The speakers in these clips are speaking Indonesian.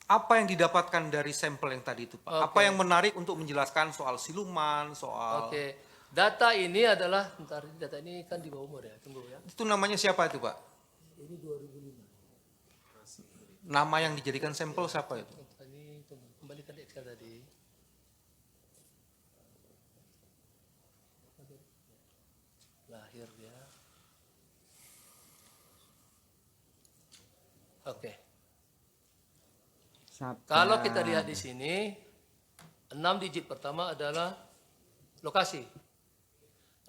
Apa yang didapatkan dari sampel yang tadi itu, Pak? Apa yang menarik untuk menjelaskan soal siluman, soal... Oke. Data ini adalah, bentar, data ini kan di bawah umur ya, tunggu ya. Itu namanya siapa itu, Pak? Ini 2005. Nama yang dijadikan sampel siapa itu? Ini tunggu, kembalikan di Excel tadi. Lahir ya. Oke. Kalau kita lihat di sini, 6 digit pertama adalah lokasi.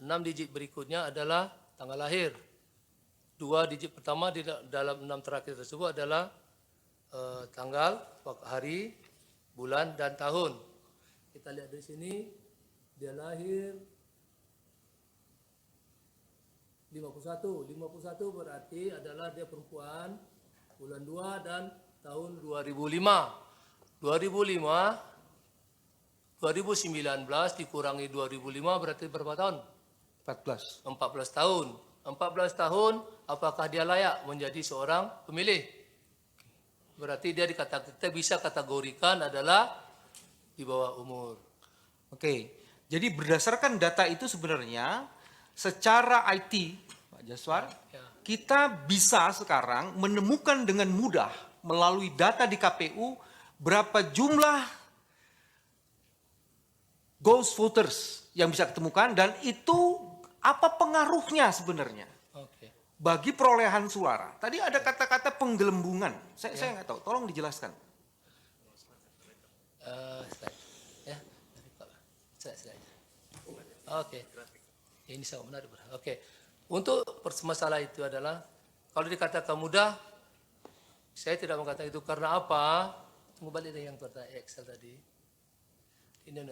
6 digit berikutnya adalah tanggal lahir. 2 digit pertama di dalam 6 terakhir tersebut adalah tanggal, hari, bulan, dan tahun. Kita lihat di sini, dia lahir 51. 51 berarti adalah dia perempuan, bulan 2 dan tahun 2005. 2019 dikurangi 2005 berarti berapa tahun? 14. 14 tahun. 14 tahun, apakah dia layak menjadi seorang pemilih? Berarti dia kita bisa kategorikan adalah di bawah umur. Oke, jadi berdasarkan data itu sebenarnya secara IT, Pak Jaswar, Ya. kita bisa sekarang menemukan dengan mudah melalui data di KPU berapa jumlah ghost voters yang bisa ditemukan dan itu apa pengaruhnya sebenarnya Oke. bagi perolehan suara. Tadi ada kata-kata penggelembungan, saya nggak tahu, tolong dijelaskan. Slide. Ya. Slide. Oke. Ini sangat menarik. Oke. Untuk masalah itu adalah kalau dikatakan mudah, saya tidak mengatakan itu karena apa? Tunggu balik dari yang kata Excel tadi. Ini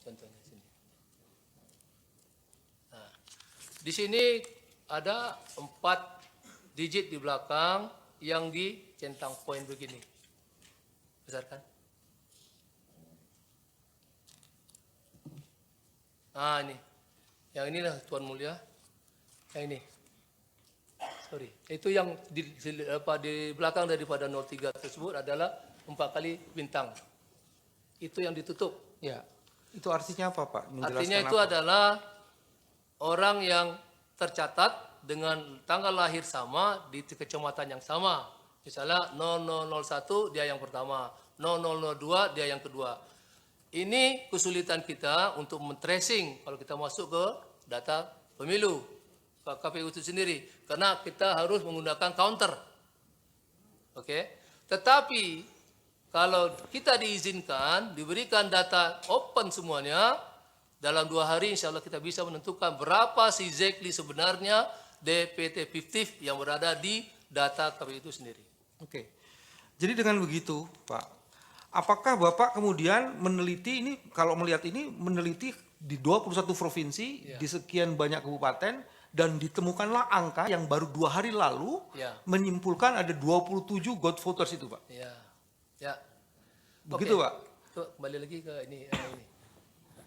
contohnya sini. Nah, di sini ada 4 digit di belakang yang dicentang poin begini. Besar kan? Nah, ini. Yang inilah Tuan Mulia. Yang ini. Sorry. Itu yang di belakang daripada 03 tersebut adalah 4 kali bintang. Itu yang ditutup. Ya, itu artinya apa, Pak? Artinya itu adalah orang yang tercatat dengan tanggal lahir sama di kecamatan yang sama. Misalnya 0001 dia yang pertama, 0002 dia yang kedua. Ini kesulitan kita untuk men-tracing kalau kita masuk ke data pemilu KPU itu sendiri. Karena kita harus menggunakan counter. Oke. Tetapi kalau kita diizinkan, diberikan data open semuanya, dalam 2 hari insya Allah kita bisa menentukan berapa exactly sebenarnya DPT fiktif yang berada di data KPU itu sendiri. Oke, jadi dengan begitu Pak, apakah Bapak kemudian meneliti ini, kalau melihat ini, meneliti di 21 provinsi, Ya. di sekian banyak kabupaten, dan ditemukanlah angka yang baru 2 hari lalu, Ya. menyimpulkan ada 27 God voters itu Pak? Ya. Ya. Begitu Oke. Pak? Tuh, kembali lagi ke ini.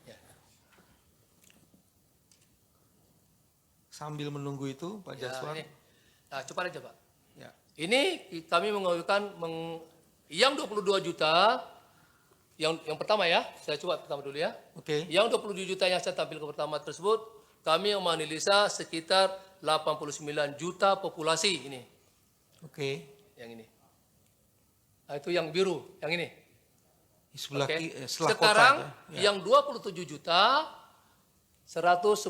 Ya. Sambil menunggu itu Pak Ya, Jaswar. ini. Nah, cepat aja Pak. Ya. Ini kami mengajukan yang 22 juta, yang pertama ya, saya coba pertama dulu ya. Oke. Yang 27 juta yang saya tampilkan pertama tersebut, kami menganalisa sekitar 89 juta populasi ini. Oke. Yang ini. Nah, itu yang biru, yang ini. Di sebelah Oke. setelah Sekarang kota, ya. yang 27 juta, 110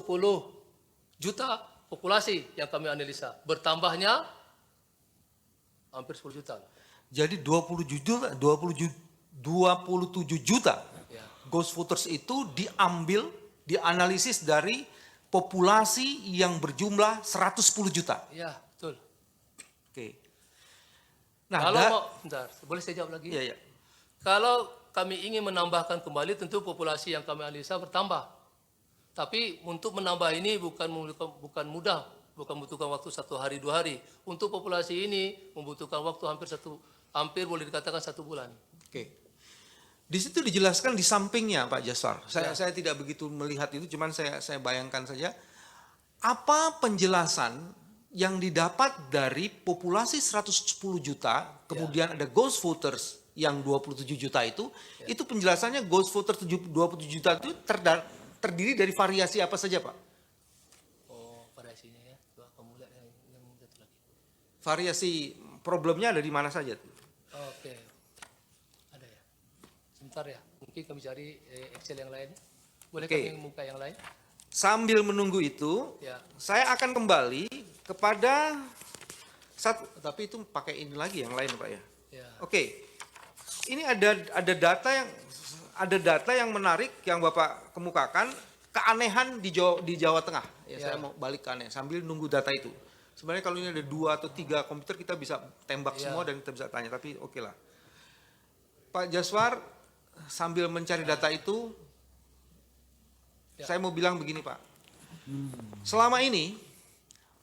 juta populasi yang kami analisa. Bertambahnya hampir 10 juta. Jadi 27 juta Ya. ghost voters itu diambil, dianalisis dari populasi yang berjumlah 110 juta. Ya, betul. Oke. Nah, Kalau mau, bentar, boleh saya jawab lagi? Iya, iya. Kalau kami ingin menambahkan kembali, tentu populasi yang kami analisa bertambah. Tapi untuk menambah ini bukan mudah, bukan membutuhkan waktu 1 hari 2 hari. Untuk populasi ini membutuhkan waktu hampir boleh dikatakan 1 bulan. Oke. Di situ dijelaskan di sampingnya Pak Jaswar. Saya tidak begitu melihat itu, cuman saya bayangkan saja. Apa penjelasan yang didapat dari populasi 110 juta, kemudian ada ghost voters yang 27 juta itu penjelasannya ghost voters 27 juta itu terdiri dari variasi apa saja, Pak? Oh, variasinya ya. Coba kamu lihat yang satu lagi. Variasi problemnya ada di mana saja tuh? Oke. Ada ya. Sebentar ya. Mungkin kami cari Excel yang lain. Boleh Oke. kami buka yang lain? Sambil menunggu itu, Ya. saya akan kembali kepada satu, tapi itu pakai ini lagi yang lain, Pak ya. Ya. Oke. Ini ada data yang menarik yang Bapak kemukakan, keanehan di Jawa Tengah. Ya, Ya. saya mau balik ke aneh sambil nunggu data itu. Sebenarnya kalau ini ada 2 atau 3 komputer kita bisa tembak Ya. semua dan kita bisa tanya, tapi oke lah. Pak Jaswar sambil mencari data itu, Ya. saya mau bilang begini, Pak. Selama ini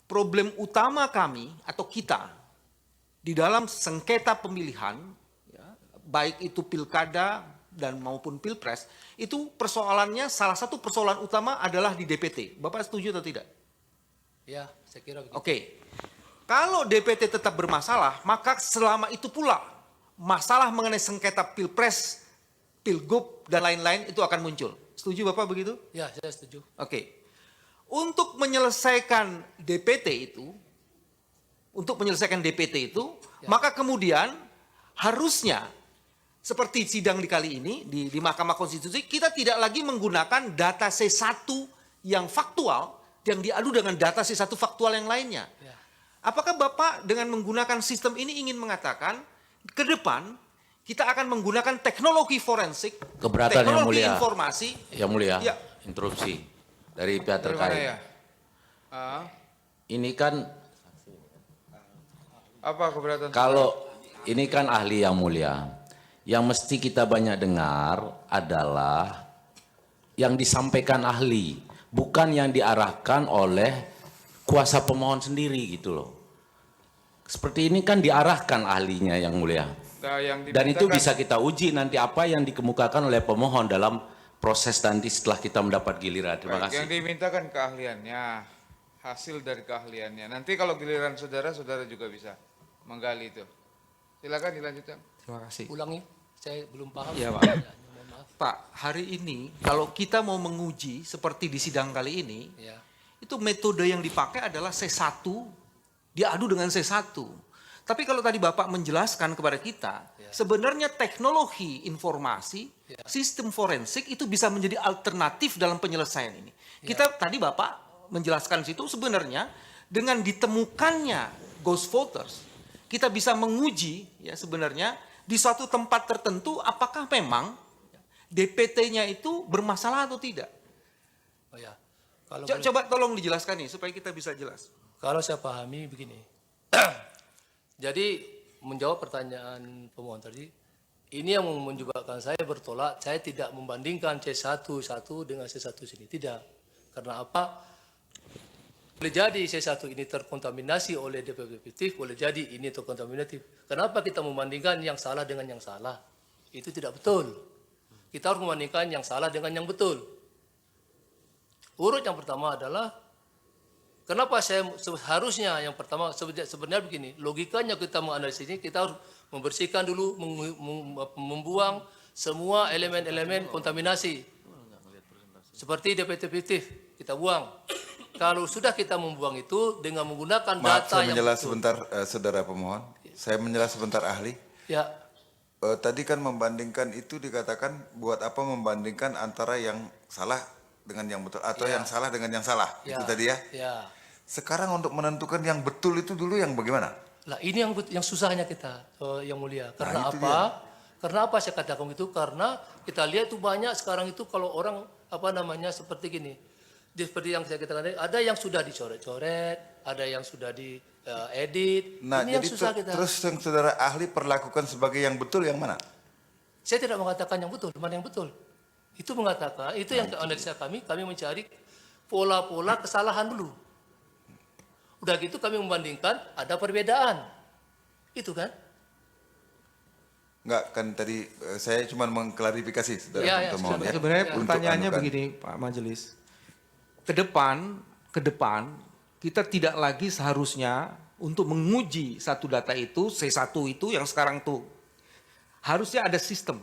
problem utama kami atau kita di dalam sengketa pemilihan, ya, baik itu pilkada dan maupun pilpres, itu persoalannya salah satu persoalan utama adalah di DPT. Bapak setuju atau tidak? Ya, saya kira begitu. Oke. Kalau DPT tetap bermasalah, maka selama itu pula masalah mengenai sengketa pilpres, pilgub dan lain-lain itu akan muncul. Setuju Bapak begitu? Ya, saya setuju. Oke. Untuk menyelesaikan DPT itu, maka kemudian harusnya seperti sidang di kali ini di Mahkamah Konstitusi, kita tidak lagi menggunakan data C1 yang faktual yang diadu dengan data C1 faktual yang lainnya. Ya. Apakah Bapak dengan menggunakan sistem ini ingin mengatakan ke depan kita akan menggunakan teknologi forensik, Keberatan yang teknologi mulia. informasi, Yang mulia, Ya. interupsi dari pihak Dari mana terkait. ya? Ini kan Apa keberatan? kalau ini kan ahli yang mulia. Yang mesti kita banyak dengar adalah yang disampaikan ahli, bukan yang diarahkan oleh kuasa pemohon sendiri gitu loh. Seperti ini kan diarahkan ahlinya yang mulia. Nah, yang Dan itu dimintakan- bisa kita uji nanti apa yang dikemukakan oleh pemohon dalam proses nanti setelah kita mendapat giliran. Terima Baik, yang kasih. dimintakan keahliannya, hasil dari keahliannya. Nanti kalau giliran saudara, saudara juga bisa menggali itu. Silakan dilanjutkan. Terima kasih. Ulangi, saya belum paham. Iya, Pak. Ya, mohon maaf. Pak, hari ini kalau kita mau menguji seperti di sidang kali ini, Ya. itu metode yang dipakai adalah C1 diadu dengan C1. Tapi kalau tadi Bapak menjelaskan kepada kita, Ya. sebenarnya teknologi informasi, Ya. sistem forensik itu bisa menjadi alternatif dalam penyelesaian ini. Kita tadi Bapak menjelaskan situ sebenarnya dengan ditemukannya ghost voters, kita bisa menguji ya sebenarnya di suatu tempat tertentu apakah memang DPT-nya itu bermasalah atau tidak. Oh ya. Kalau Coba tolong dijelaskan nih supaya kita bisa jelas. Kalau saya pahami begini. Jadi menjawab pertanyaan pemohon tadi, ini yang menyebabkan saya bertolak, saya tidak membandingkan C1 dengan C1 sini. Tidak. Karena apa? Boleh jadi C1 ini terkontaminasi oleh DPT fiktif, boleh jadi ini terkontaminatif. Kenapa kita membandingkan yang salah dengan yang salah? Itu tidak betul. Kita harus membandingkan yang salah dengan yang betul. Urut yang pertama adalah kenapa saya seharusnya yang pertama sebenarnya begini, logikanya kita menganalisis ini kita harus membersihkan dulu, membuang semua elemen-elemen kontaminasi. Seperti DPT fiktif, kita buang. Kalau sudah kita membuang itu dengan menggunakan Maaf, data saya yang menjelas betul. sebentar, saudara pemohon. Saya menjelas sebentar ahli. Ya, Tadi kan membandingkan itu dikatakan buat apa membandingkan antara yang salah dengan yang betul atau Ya. yang salah dengan yang salah. ya, Itu tadi ya. Ya. Sekarang untuk menentukan yang betul itu dulu yang bagaimana? Lah ini yang susahnya kita, yang mulia. Karena itu apa? Karena apa saya katakan itu? Karena kita lihat itu banyak sekarang itu kalau orang seperti gini. Seperti yang saya katakan tadi, ada yang sudah dicoret-coret, ada yang sudah diedit. Nah, Ini yang jadi susah kita. terus yang saudara ahli perlakukan sebagai yang betul yang mana? Saya tidak mengatakan yang betul, mana yang betul. Itu mengatakan, itu yang analisa kami mencari pola-pola kesalahan dulu. Udah gitu kami membandingkan, ada perbedaan. Itu kan? Enggak, kan tadi saya cuma mengklarifikasi saudara Ya, ya, pemohon ya. Sebenarnya Untuk pertanyaannya anukan. begini Pak Majelis. Ke depan kita tidak lagi seharusnya untuk menguji satu data itu, C1 itu yang sekarang tuh harusnya ada sistem.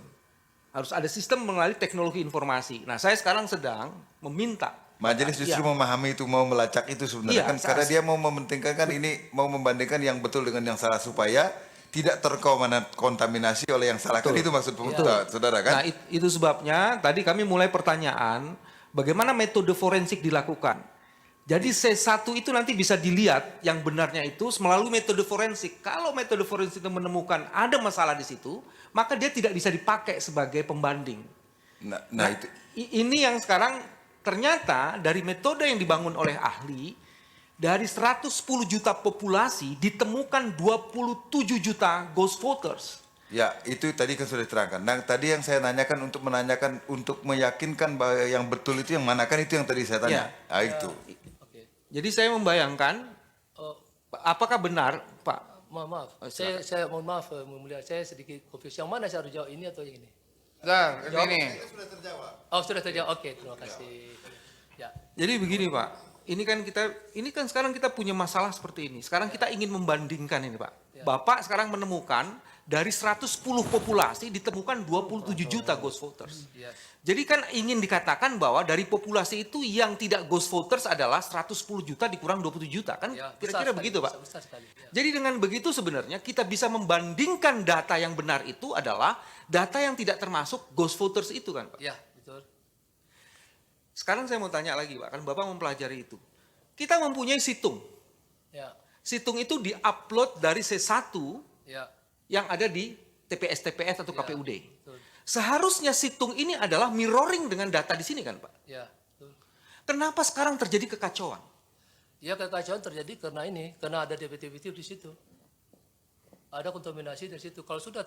Harus ada sistem melalui teknologi informasi. Nah, saya sekarang sedang meminta Majelis justru memahami itu, mau melacak itu sebenarnya Iya, kan, karena dia mau mementingkan kan ini, mau membandingkan yang betul dengan yang salah supaya tidak terkontaminasi oleh yang salah. Kan itu maksud saudara kan? Nah, itu sebabnya tadi kami mulai pertanyaan, bagaimana metode forensik dilakukan. Jadi C1 itu nanti bisa dilihat yang benarnya itu melalui metode forensik. Kalau metode forensik itu menemukan ada masalah di situ, maka dia tidak bisa dipakai sebagai pembanding. Nah, itu Ini yang sekarang ternyata dari metode yang dibangun oleh ahli, dari 110 juta populasi ditemukan 27 juta ghost voters. ya, itu tadi kan sudah diterangkan. Nah, tadi yang saya nanyakan untuk menanyakan, untuk meyakinkan bahwa yang betul itu yang mana, kan itu yang tadi saya tanya. Ya. Nah, itu. Oke. Jadi saya membayangkan, Oh, apakah benar Pak? maaf. Saya mohon maaf, Yang Mulia. Saya sedikit confused. Yang mana saya harus jawab, ini atau yang ini? Bentar, ini. Oh, sudah terjawab. Oke, terima kasih. Ya. Jadi begini Pak, ini kan sekarang kita punya masalah seperti ini. Sekarang kita ingin membandingkan ini Pak. Bapak sekarang menemukan dari 110 populasi ditemukan 27 juta ghost voters. Ya. Jadi kan ingin dikatakan bahwa dari populasi itu yang tidak ghost voters adalah 110 juta dikurang 27 juta. Kan Ya, kira-kira besar begitu sekali, Pak. besar sekali. Ya. Jadi dengan begitu sebenarnya kita bisa membandingkan data yang benar itu adalah data yang tidak termasuk ghost voters itu kan Pak. Ya, betul. Sekarang saya mau tanya lagi Pak, kan Bapak mempelajari itu. Kita mempunyai situng. Ya. Situng itu diupload dari C1 Ya. yang ada di TPS-TPS atau Ya, KPUD. betul. Seharusnya situng ini adalah mirroring dengan data di sini kan Pak. Ya, betul. Kenapa sekarang terjadi kekacauan? Ya, kekacauan terjadi karena ada DPT di situ. Ada kontaminasi dari situ. Kalau sudah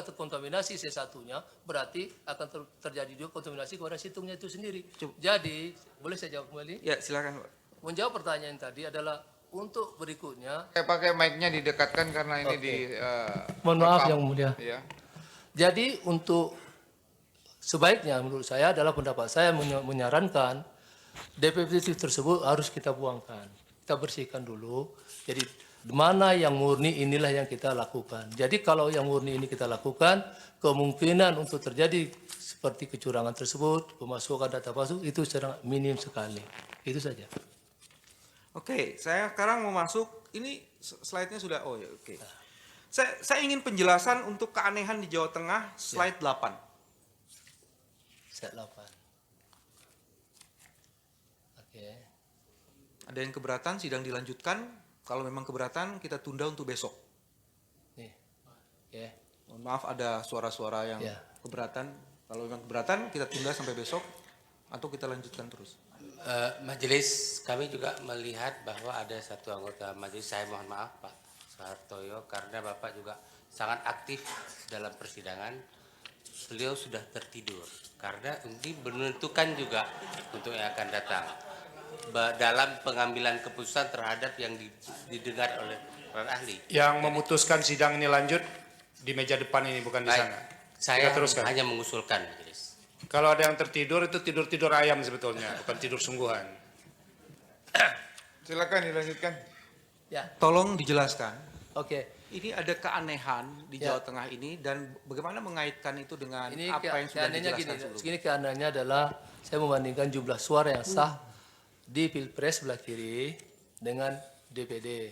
terkontaminasi C1-nya, berarti akan terjadi juga kontaminasi kepada situngnya itu sendiri. Jadi, boleh saya jawab kembali? Ya silakan Pak. Menjawab pertanyaan tadi adalah untuk berikutnya. Pakai mic-nya didekatkan karena ini di Mohon maaf rekam. Yang Mulia. Ya. Jadi untuk sebaiknya menurut saya adalah pendapat saya menyarankan DPT tersebut harus kita buangkan. Kita bersihkan dulu. Jadi mana yang murni inilah yang kita lakukan. Jadi kalau yang murni ini kita lakukan, kemungkinan untuk terjadi seperti kecurangan tersebut, pemasukan data palsu itu sangat minim sekali. Itu saja. Oke, saya sekarang mau masuk, ini slide-nya sudah, oh ya oke. Saya ingin penjelasan untuk keanehan di Jawa Tengah, slide 8. Set 8. Oke. Ada yang keberatan, sidang dilanjutkan. Kalau memang keberatan, kita tunda untuk besok. Nih. Oke. Mohon maaf ada suara-suara yang Ya. keberatan. Kalau memang keberatan, kita tunda sampai besok, atau kita lanjutkan terus. Majelis kami juga melihat bahwa ada satu anggota majelis, saya mohon maaf Pak Soehartoyo, karena Bapak juga sangat aktif dalam persidangan. Beliau sudah tertidur karena ini menentukan juga untuk yang akan datang dalam pengambilan keputusan terhadap yang didengar oleh para ahli. Yang memutuskan sidang ini lanjut di meja depan ini, bukan di Baik, sana. saya Kita teruskan. hanya mengusulkan majelis. Kalau ada yang tertidur itu tidur ayam sebetulnya, bukan tidur sungguhan. Silakan dilanjutkan. Ya. Tolong dijelaskan. Oke. Ini ada keanehan di Ya. Jawa Tengah ini dan bagaimana mengaitkan itu dengan Ini apa yang sudah keanehannya dijelaskan gini. sebelumnya. Ini keanehannya adalah saya membandingkan jumlah suara yang sah di Pilpres sebelah kiri dengan DPD.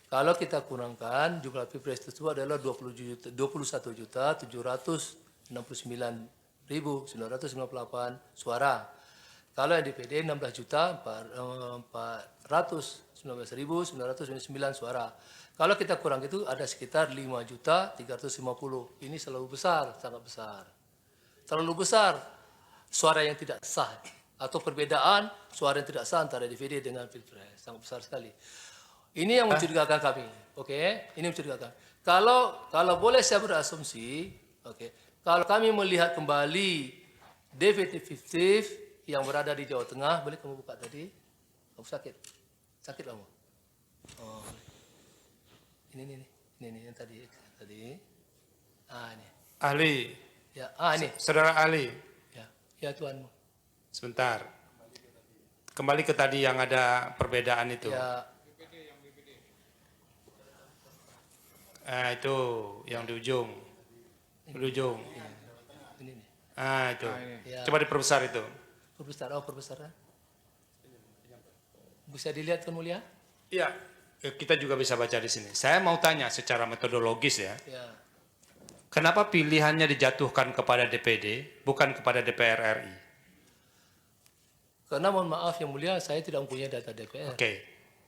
Kalau kita kurangkan jumlah Pilpres tersebut adalah 21.769.998 suara. Kalau yang DPD 16.419.999 suara. Kalau kita kurang itu ada sekitar 5.350. Ini selalu besar, sangat besar. Terlalu besar suara yang tidak sah atau perbedaan suara yang tidak sah antara DPD dengan Pilpres, sangat besar sekali. Ini yang mencurigakan kami, oke? Ini mencurigakan. Kalau boleh saya berasumsi, oke? Kalau kami melihat kembali DPT fiktif yang berada di Jawa Tengah, boleh kamu buka tadi? Kamu sakit kamu? Oh, ini yang tadi. Ah ini. Ahli, Ya, ini. saudara ahli, Ya, tuanmu. sebentar. Kembali ke tadi yang ada perbedaan itu. Ya, Itu yang di ujung. Di ujung. ini nih. Itu. Ya. Coba diperbesar itu. Perbesar. Bisa dilihat kan mulia? Iya, kita juga bisa baca di sini. Saya mau tanya secara metodologis ya. Ya. Kenapa pilihannya dijatuhkan kepada DPD, bukan kepada DPR RI? Karena mohon maaf yang mulia, saya tidak mempunyai data DPR. Oke.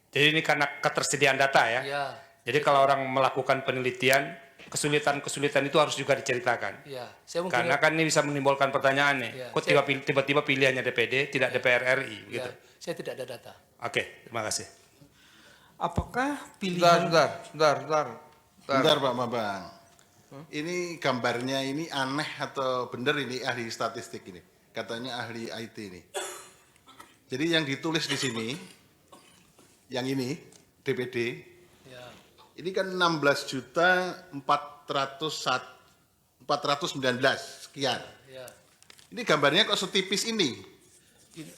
Jadi ini karena ketersediaan data ya. Ya, Jadi kalau orang melakukan penelitian, kesulitan-kesulitan itu harus juga diceritakan. ya. Saya Karena mempunyai, kan ini bisa menimbulkan pertanyaan nih. Ya, Kok tiba-tiba pilihannya DPD, tidak DPR RI ya, gitu. saya tidak ada data. Oke, terima kasih. Apakah pilihan Bentar Pak Bambang. Ini gambarnya ini aneh atau benar ini ahli statistik ini? Katanya ahli IT ini. Jadi yang ditulis di sini, yang ini DPD, Ya, ini kan 16.419 sekian. ya. Ini gambarnya kok setipis ini.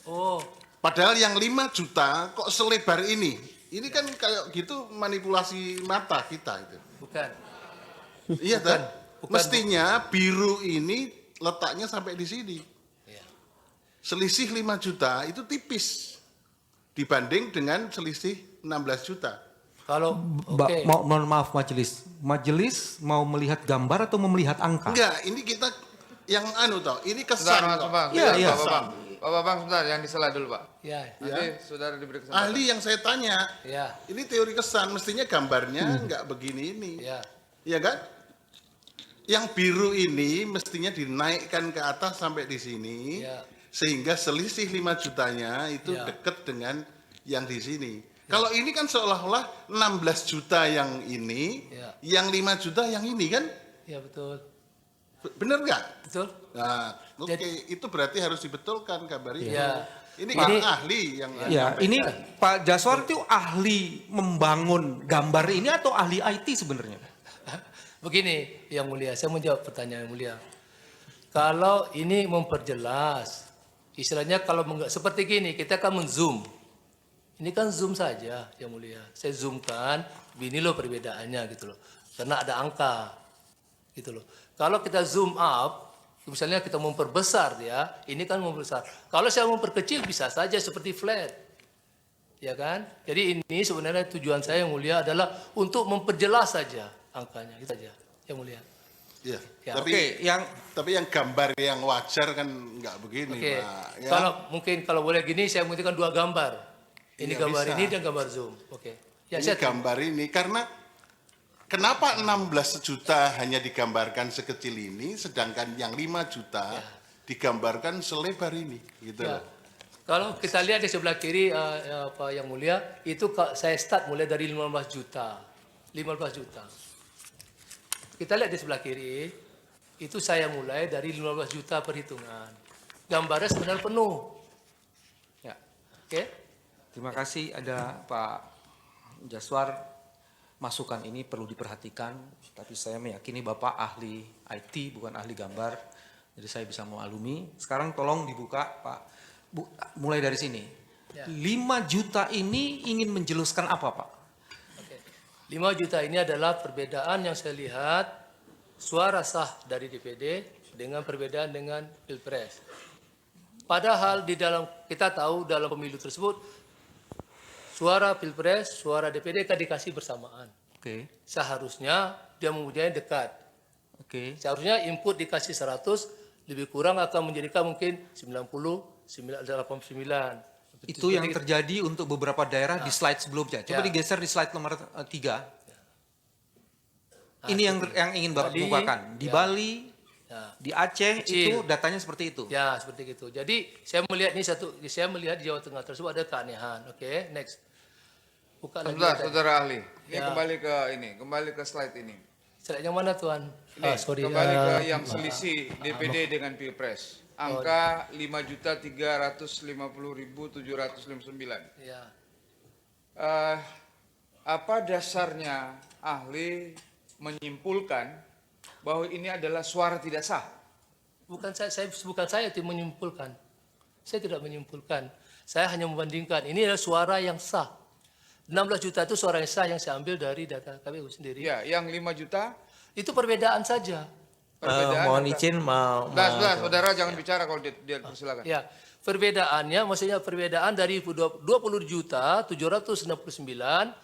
Oh, Padahal yang 5 juta kok selebar ini. Ini kan kayak gitu manipulasi mata kita itu. bukan. Iya kan? bukan. Mestinya biru ini letaknya sampai di sini. Ya. Selisih 5 juta itu tipis dibanding dengan selisih 16 juta. Kalau, oke. mohon maaf majelis. Majelis mau melihat gambar atau mau melihat angka? Enggak, ini kita yang ini kesan Sebentar, Mas kok. Bambang. Iya, Sebentar, iya. Pak Bambang. Pak Bambang, sebentar, yang disela dulu, Pak. Ya, Nanti saudara diberi kesempatan. Ahli yang saya tanya, ya, ini teori kesan, mestinya gambarnya enggak begini ini. ya. Iya kan? Yang biru ini mestinya dinaikkan ke atas sampai di sini, Ya. sehingga selisih 5 jutanya itu Ya. dekat dengan yang di sini. Kalau ini kan seolah-olah 16 juta yang ini, Ya. yang 5 juta yang ini kan? Ya, betul. Bener nggak? Betul? Nah, oke, itu berarti harus dibetulkan gambar itu. Ya. Ini Ini- kan ahli yang Ya, ini Pak Jaswar itu ahli membangun gambar ini atau ahli IT sebenarnya? Begini, yang mulia, saya menjawab pertanyaan yang mulia. Kalau ini memperjelas, istilahnya kalau seperti gini, kita akan men-zoom. Ini kan zoom saja, yang mulia. Saya zoomkan, ini loh perbedaannya gitu loh. Karena ada angka, gitu loh. Kalau kita zoom up, misalnya kita memperbesar ya, ini kan memperbesar. Kalau saya memperkecil bisa saja seperti flat. Ya kan? Jadi ini sebenarnya tujuan saya yang mulia adalah untuk memperjelas saja angkanya, itu saja yang mulia. Iya. Ya. Tapi yang gambar yang wajar kan nggak begini, Oke. Pak. Ya. Kalau boleh gini saya membutuhkan 2 gambar. Ini Iya, gambar bisa. ini dan gambar zoom. Oke. Ya, ini saya gambar ini karena kenapa 16 juta hanya digambarkan sekecil ini, sedangkan yang 5 juta digambarkan selebar ini, gitu. Ya. loh. Kalau kita lihat di sebelah kiri apa yang mulia, itu saya start mulai dari 15 juta. 15 juta. Kita lihat di sebelah kiri, itu saya mulai dari 15 juta perhitungan. Gambarnya sebenarnya penuh. Ya. Oke? Terima kasih ada Pak Jaswar. Masukan ini perlu diperhatikan, tapi saya meyakini Bapak ahli IT bukan ahli gambar, jadi saya bisa memaklumi. Sekarang tolong dibuka Pak, mulai dari sini. Ya. 5 juta ini ingin menjeluskan apa Pak? Oke. 5 juta ini adalah perbedaan yang saya lihat suara sah dari DPD dengan perbedaan dengan Pilpres. Padahal di dalam kita tahu dalam pemilu tersebut suara Pilpres, suara DPD kan dikasih bersamaan. Oke, Seharusnya dia mempunyai dekat. oke. Seharusnya input dikasih 100, lebih kurang akan menjadikan mungkin 90, 89. Itu yang terjadi untuk beberapa daerah di slide sebelumnya. Coba Ya. digeser di slide nomor 3. Ini yang ingin Bapak Bali, bukakan. Di ya. Bali, Ya. di Aceh Kecil. itu datanya seperti itu. Ya, seperti itu. Jadi saya melihat saya melihat di Jawa Tengah tersebut ada keanehan. Oke, next. Buka lagi. Sebentar, ada. saudara ahli. Ini Ya. kembali ke slide ini. Slide yang mana Tuan? Ini, Sorry. kembali ke yang selisih DPD dengan Pilpres. Angka 5.350.759. Ya. Apa dasarnya ahli menyimpulkan bahwa ini adalah suara tidak sah? Bukan saya yang menyimpulkan. Saya tidak menyimpulkan. Saya hanya membandingkan, ini adalah suara yang sah. 16 juta itu suara yang sah yang saya ambil dari data KPU sendiri. Ya, yang 5 juta Itu perbedaan saja. perbedaan. Mohon antara- izin mau Sebentar, saudara jangan bicara kalau dia persilakan. Ya, perbedaannya maksudnya perbedaan dari 20 juta 769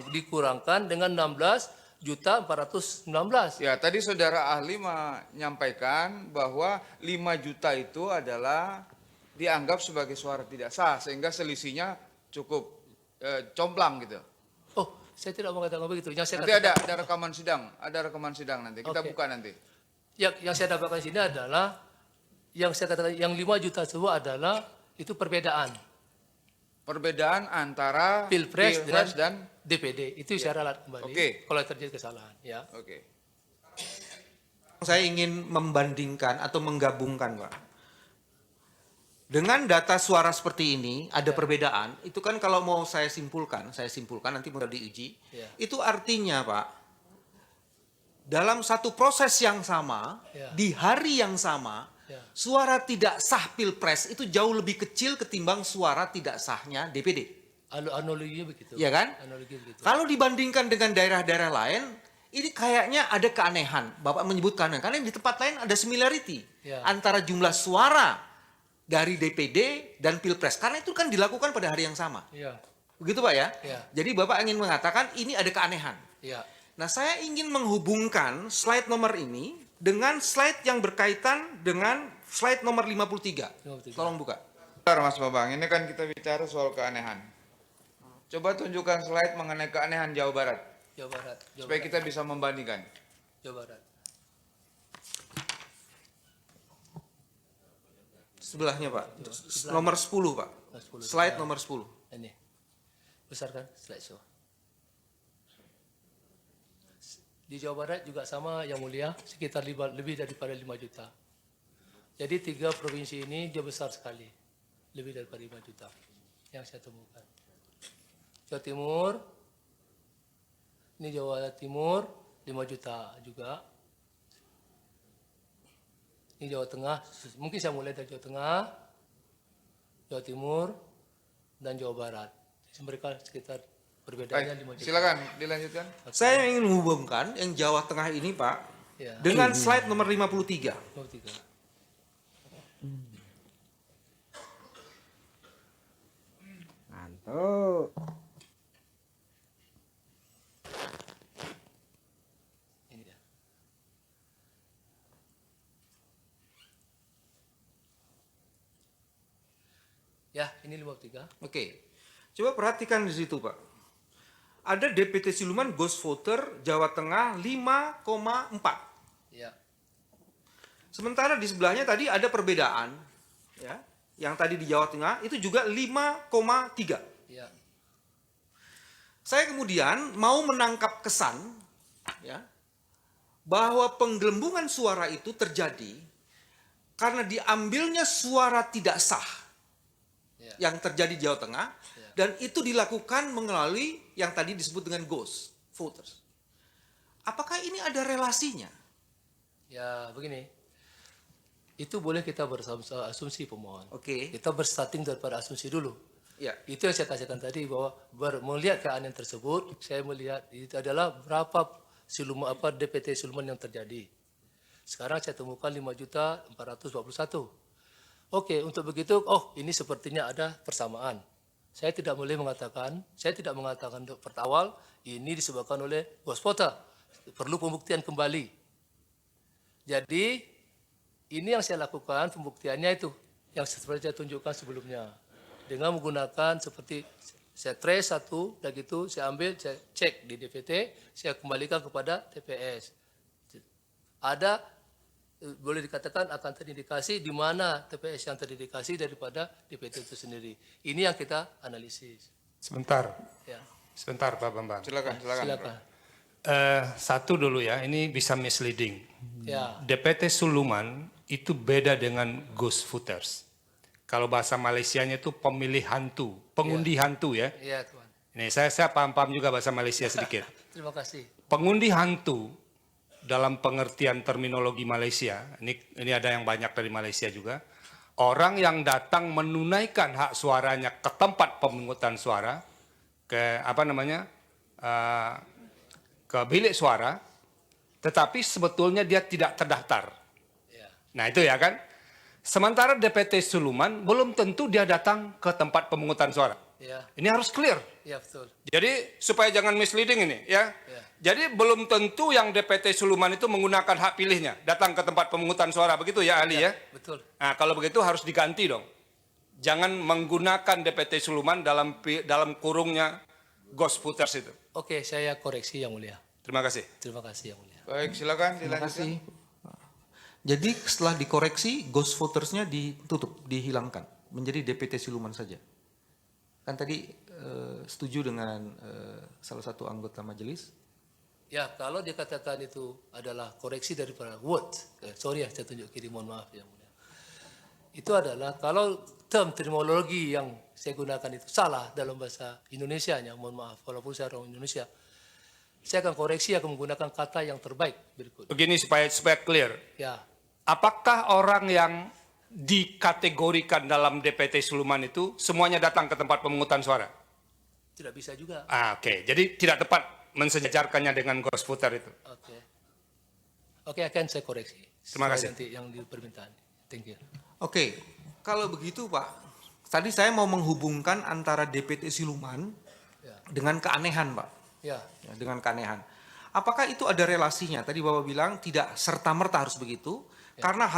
dikurangkan dengan 16 juta 419. Ya, tadi saudara ahli menyampaikan bahwa 5 juta itu adalah dianggap sebagai suara tidak sah sehingga selisihnya cukup complang gitu. Oh, saya tidak mengatakan begitu. Yang saya Nanti katakan, ada rekaman sidang nanti. Kita Oke. buka nanti. yang saya dapatkan di sini adalah yang saya katakan yang 5 juta tersebut adalah itu perbedaan Perbedaan antara Pilpres dan DPD. Itu saya ralat kembali Oke. kalau terjadi kesalahan, ya. oke. Saya ingin membandingkan atau menggabungkan, Pak. Dengan data suara seperti ini ada perbedaan. Itu kan kalau mau saya simpulkan nanti mau diuji. Ya. Itu artinya, Pak, dalam satu proses yang sama, Ya. di hari yang sama, Ya. suara tidak sah Pilpres itu jauh lebih kecil ketimbang suara tidak sahnya DPD. Analoginya begitu. Iya kan? Analoginya begitu. Kalau dibandingkan dengan daerah-daerah lain, ini kayaknya ada keanehan. Bapak menyebut keanehan, karena di tempat lain ada similarity Ya. antara jumlah suara dari DPD dan Pilpres. Karena itu kan dilakukan pada hari yang sama. Ya, Begitu Pak ya? Ya. Jadi Bapak ingin mengatakan ini ada keanehan. ya. Nah, saya ingin menghubungkan slide nomor ini dengan slide yang berkaitan dengan slide nomor 53. 53. Tolong buka. Bentar Mas Babang, ini kan kita bicara soal keanehan. Coba tunjukkan slide mengenai keanehan Jawa Barat Jawa Barat. Jawa supaya Barat. kita bisa membandingkan. Jawa Barat. Sebelahnya Pak. Nomor 10 Pak. 10. Slide nomor 10. Ini. Besarkan slide show. Di Jawa Barat juga sama yang mulia, sekitar lebih daripada 5 juta. Jadi 3 provinsi ini dia besar sekali. Lebih daripada 5 juta yang saya temukan. Jawa Timur, ini Jawa Timur 5 juta juga. Ini Jawa Tengah, mungkin saya mulai dari Jawa Tengah, Jawa Timur, dan Jawa Barat. Mereka sekitar perbedaannya 5 Baik, juta. silakan dilanjutkan. Saya ingin menghubungkan yang Jawa Tengah ini Pak Ya. dengan slide nomor 53. 53. Ngantuk. Ini dia. Ya, ini 53. Oke. Coba perhatikan di situ Pak. Ada DPT Siluman Ghost Voter Jawa Tengah 5,4. Ya. Sementara di sebelahnya tadi ada perbedaan ya. Yang tadi di Jawa Tengah itu juga 5,3. Ya. Saya kemudian mau menangkap kesan ya bahwa penggelembungan suara itu terjadi karena diambilnya suara tidak sah Ya. yang terjadi di Jawa Tengah dan itu dilakukan melalui yang tadi disebut dengan ghost voters. Apakah ini ada relasinya? Ya, begini. Itu boleh kita berasumsi pemohon. Oke. Kita berstarting daripada asumsi dulu. Ya. Itu yang saya katakan tadi bahwa melihat keanehan tersebut, saya melihat itu adalah berapa DPT siluman yang terjadi. Sekarang saya temukan 5.421. Oke, untuk begitu, ini sepertinya ada persamaan. Saya tidak mengatakan untuk awal ini disebabkan oleh ghost voter. Perlu pembuktian kembali. Jadi ini yang saya lakukan pembuktiannya itu yang seperti saya tunjukkan sebelumnya dengan menggunakan seperti saya trace satu, dan gitu saya ambil, saya cek di DPT, saya kembalikan kepada TPS. Ada boleh dikatakan akan terindikasi di mana TPS yang terindikasi daripada DPT itu sendiri. Ini yang kita analisis. Sebentar, Ya, sebentar Pak Bambang. Silakan. silakan. Satu dulu ya, ini bisa misleading. Ya, DPT Siluman itu beda dengan ghost voters. Kalau bahasa Malaysianya itu pemilih hantu, pengundi hantu ya. iya Tuan. Ini saya paham juga bahasa Malaysia sedikit. Terima kasih. Pengundi hantu dalam pengertian terminologi Malaysia, ini ada yang banyak dari Malaysia juga. orang yang datang menunaikan hak suaranya ke tempat pemungutan suara, ke ke bilik suara, tetapi sebetulnya dia tidak terdaftar. Ya. Nah itu ya kan. Sementara DPT siluman belum tentu dia datang ke tempat pemungutan suara. Ya. Ini harus clear. Ya, betul. Jadi supaya jangan misleading ini ya. Ya. Jadi belum tentu yang DPT siluman itu menggunakan hak pilihnya datang ke tempat pemungutan suara, begitu ya ahli ya? Betul. Nah kalau begitu harus diganti dong. Jangan menggunakan DPT siluman dalam kurungnya ghost voters itu. Oke, saya koreksi Yang Mulia. Terima kasih. Terima kasih Yang Mulia. Baik, silakan Terima dilanjutkan. kasih. Jadi setelah dikoreksi, ghost votersnya ditutup, dihilangkan, menjadi DPT siluman saja. Kan tadi setuju dengan salah satu anggota majelis. Ya, kalau dikatakan itu adalah koreksi daripada word, sorry ya saya tunjuk kiri, mohon maaf Yang Mulia. Itu adalah kalau term terminologi yang saya gunakan itu salah dalam bahasa Indonesianya, mohon maaf, walaupun saya orang Indonesia, saya akan koreksi, akan menggunakan kata yang terbaik berikut. Begini supaya clear. Ya, Apakah orang yang dikategorikan dalam DPT siluman itu semuanya datang ke tempat pemungutan suara? tidak bisa juga. Oke. Jadi tidak tepat mensejajarkannya dengan ghost voter itu. Oke. Oke, akan saya koreksi. Terima Sesuai kasih. Nanti yang di permintaan. Thank you. Oke, kalau begitu Pak, tadi saya mau menghubungkan antara DPT siluman Ya. dengan keanehan Pak. Ya, Ya, dengan keanehan. Apakah itu ada relasinya? Tadi Bapak bilang tidak serta-merta harus begitu, karena